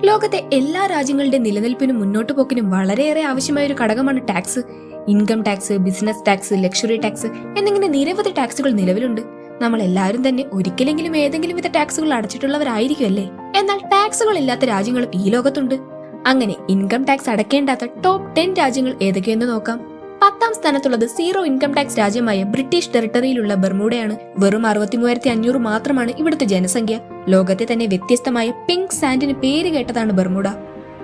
ലോകത്തെ എല്ലാ രാജ്യങ്ങളുടെ നിലനിൽപ്പിനും മുന്നോട്ടു പോക്കിനും വളരെയേറെ ആവശ്യമായ ഒരു ഘടകമാണ് tax. Income tax, business tax, luxury tax എന്നിങ്ങനെ നിരവധി ടാക്സുകൾ നിലവിലുണ്ട്. നമ്മൾ എല്ലാവരും തന്നെ ഒരിക്കലെങ്കിലും ഏതെങ്കിലും വിധ ടാക്സുകൾ അടച്ചിട്ടുള്ളവരായിരിക്കുമല്ലേ? എന്നാൽ ടാക്സുകൾ ഇല്ലാത്ത രാജ്യങ്ങളും ഈ ലോകത്തുണ്ട്. അങ്ങനെ ഇൻകം ടാക്സ് അടയ്ക്കേണ്ടാത്ത ടോപ്പ് 10 രാജ്യങ്ങൾ ഏതൊക്കെയെന്ന് നോക്കാം. 10ാം സ്ഥാനത്തുള്ളത് സീറോ ഇൻകം ടാക്സ് രാജ്യമായ ബ്രിട്ടീഷ് ടെറിട്ടറിയിലുള്ള ബർമൂഡയാണ്. വെറും 63,500 മാത്രമാണ് ഇവിടുത്തെ ജനസംഖ്യ. ലോകത്തെ തന്നെ വ്യത്യസ്തമായ പിങ്ക് സാൻഡിന് പേര് കേട്ടതാണ് ബർമൂഡ.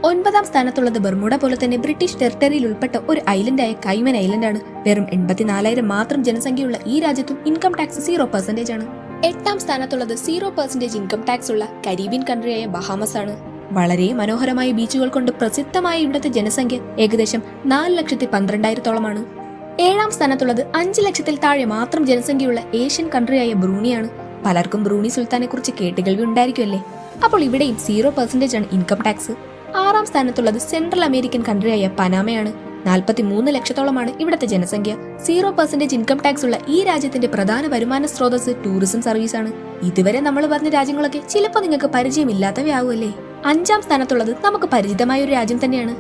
9ാം സ്ഥാനത്തുള്ളത് ബർമൂഡ പോലെ തന്നെ ബ്രിട്ടീഷ് ടെറിട്ടറിയിൽ ഉൾപ്പെട്ട ഒരു ഐലൻഡായ കൈമൻ ഐലൻഡാണ്. വെറും 84,000 മാത്രം ജനസംഖ്യയുള്ള ഈ രാജ്യത്തും ഇൻകം ടാക്സ് 0% ആണ്. 8ാം സ്ഥാനത്തുള്ളത് 0% ഇൻകം ടാക്സ് ഉള്ള കരീബിയൻ കൺട്രിയായ ബഹാമസ് ആണ്. വളരെ മനോഹരമായ ബീച്ചുകൾ കൊണ്ട് പ്രസിദ്ധമായ ഇവിടുത്തെ ജനസംഖ്യ ഏകദേശം 4,12,000-ഓളമാണ്. 7ാം സ്ഥാനത്തുള്ളത് 5 ലക്ഷത്തിൽ താഴെ മാത്രം ജനസംഖ്യയുള്ള ഏഷ്യൻ കൺട്രിയായ ബ്രൂണിയാണ്. പലർക്കും ബ്രൂണി സുൽത്താനെ കുറിച്ച് കേട്ടുകേൾവി ഉണ്ടായിരിക്കുമല്ലേ? അപ്പോൾ ഇവിടെയും 0% ആണ് ഇൻകം ടാക്സ്. 6ാം സ്ഥാനത്തുള്ളത് സെൻട്രൽ അമേരിക്കൻ കൺട്രിയായ പനാമയാണ്. 43 ലക്ഷത്തോളമാണ് ഇവിടുത്തെ ജനസംഖ്യ. 0% ഇൻകം ടാക്സ് ഉള്ള ഈ രാജ്യത്തിന്റെ പ്രധാന വരുമാന സ്രോതസ് ടൂറിസം സർവീസ് ആണ്. ഇതുവരെ നമ്മൾ പറഞ്ഞ രാജ്യങ്ങളൊക്കെ ചിലപ്പോൾ നിങ്ങൾക്ക് പരിചയമില്ലാത്തവയാവുമല്ലേ? 5ാം സ്ഥാനത്തുള്ളത് നമുക്ക് പരിചിതമായ ഒരു രാജ്യം തന്നെയാണ്.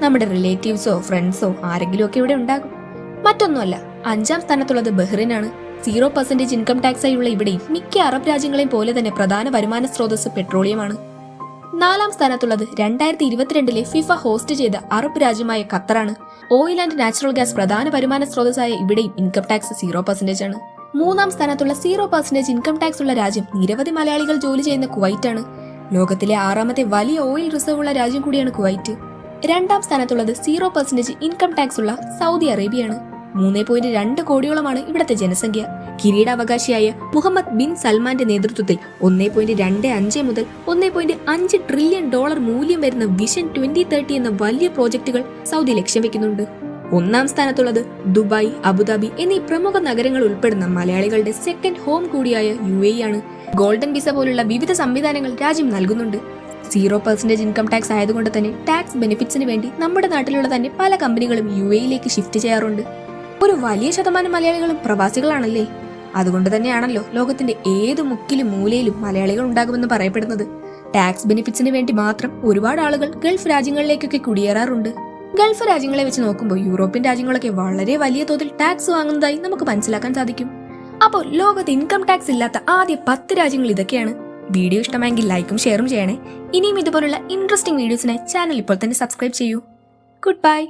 നമ്മുടെ റിലേറ്റീവ്സോ ഫ്രണ്ട്സോ ആരെങ്കിലും ഒക്കെ ഇവിടെ ഉണ്ടാകും. മറ്റൊന്നുമല്ല, 5ാം സ്ഥാനത്തുള്ളത് ബഹ്റിനാണ്. 0% ഇൻകം ടാക്സ് ആയുള്ള ഇവിടെയും മിക്ക അറബ് രാജ്യങ്ങളെയും പോലെ തന്നെ പ്രധാന വരുമാന സ്രോതസ് പെട്രോളിയമാണ്. 4ാം സ്ഥാനത്തുള്ളത് 2022 ഫിഫ ഹോസ്റ്റ് ചെയ്ത അറബ് രാജ്യമായ ഖത്തറാണ്. ഓയിൽ ആൻഡ് നാച്ചുറൽ ഗ്യാസ് പ്രധാന വരുമാന സ്രോതസ്സായ ഇവിടെയും ഇൻകം ടാക്സ് 0% ആണ്. 3ാം സ്ഥാനത്തുള്ള 0% ഇൻകം ടാക്സ് ഉള്ള രാജ്യം നിരവധി മലയാളികൾ ജോലി ചെയ്യുന്ന കുവൈറ്റ് ആണ്. ലോകത്തിലെ 6ാമത്തെ വലിയ ഓയിൽ റിസർവ് ഉള്ള രാജ്യം കൂടിയാണ് കുവൈറ്റ്. 2ാം സ്ഥാനത്തുള്ളത് 0% ഇൻകം ടാക്സ് ഉള്ള സൗദി അറേബ്യയാണ്. 3.2 കോടിയോളമാണ് ഇവിടുത്തെ ജനസംഖ്യ. കിരീടാവകാശിയായ മുഹമ്മദ് ബിൻ സൽമാന്റെ നേതൃത്വത്തിൽ 1.25 മുതൽ 1.5 ട്രില്യൺ ഡോളർ മൂല്യം വരുന്ന വിഷൻ 2030 എന്ന വലിയ പ്രോജക്റ്റുകൾ സൗദി ലക്ഷ്യം വെക്കുന്നുണ്ട്. 1ാം സ്ഥാനത്തുള്ളത് ദുബായ്, അബുദാബി എന്നീ പ്രമുഖ നഗരങ്ങൾ ഉൾപ്പെടുന്ന മലയാളികളുടെ സെക്കൻഡ് ഹോം കൂടിയായ UAE ആണ്. ഗോൾഡൻ വിസ പോലുള്ള വിവിധ സംവിധാനങ്ങൾ രാജ്യം നൽകുന്നുണ്ട്. 0% ഇൻകം ടാക്സ് ആയതുകൊണ്ട് തന്നെ ടാക്സ് ബെനിഫിറ്റ്സിന് വേണ്ടി നമ്മുടെ നാട്ടിലുള്ള തന്നെ പല കമ്പനികളും UAE-യിലേക്ക് ഷിഫ്റ്റ് ചെയ്യാറുണ്ട്. ഒരു വലിയ ശതമാനം മലയാളികളും പ്രവാസികളാണല്ലേ? അതുകൊണ്ട് തന്നെയാണല്ലോ ലോകത്തിന്റെ ഏത് മുക്കിലും മൂലയിലും മലയാളികൾ ഉണ്ടാകുമെന്ന് പറയപ്പെടുന്നത്. ടാക്സ് ബെനിഫിറ്റ്സിന് വേണ്ടി മാത്രം ഒരുപാട് ആളുകൾ ഗൾഫ് രാജ്യങ്ങളിലേക്കൊക്കെ കുടിയേറാറുണ്ട്. ഗൾഫ് രാജ്യങ്ങളെ വെച്ച് നോക്കുമ്പോൾ യൂറോപ്യൻ രാജ്യങ്ങളൊക്കെ വളരെ വലിയ തോതിൽ ടാക്സ് വാങ്ങുന്നതായി നമുക്ക് മനസ്സിലാക്കാൻ സാധിക്കും. അപ്പോൾ ലോകത്ത് ഇൻകം ടാക്സ് ഇല്ലാത്ത ആദ്യ 10 രാജ്യങ്ങൾ ഇതൊക്കെയാണ്. വീഡിയോ ഇഷ്ടമായെങ്കിൽ ലൈക്കും ഷെയറും ചെയ്യണേ. ഇനിയും ഇതുപോലുള്ള ഇൻട്രസ്റ്റിംഗ് വീഡിയോസിനായി ചാനൽ ഇപ്പോൾ തന്നെ സബ്സ്ക്രൈബ് ചെയ്യൂ. Good bye.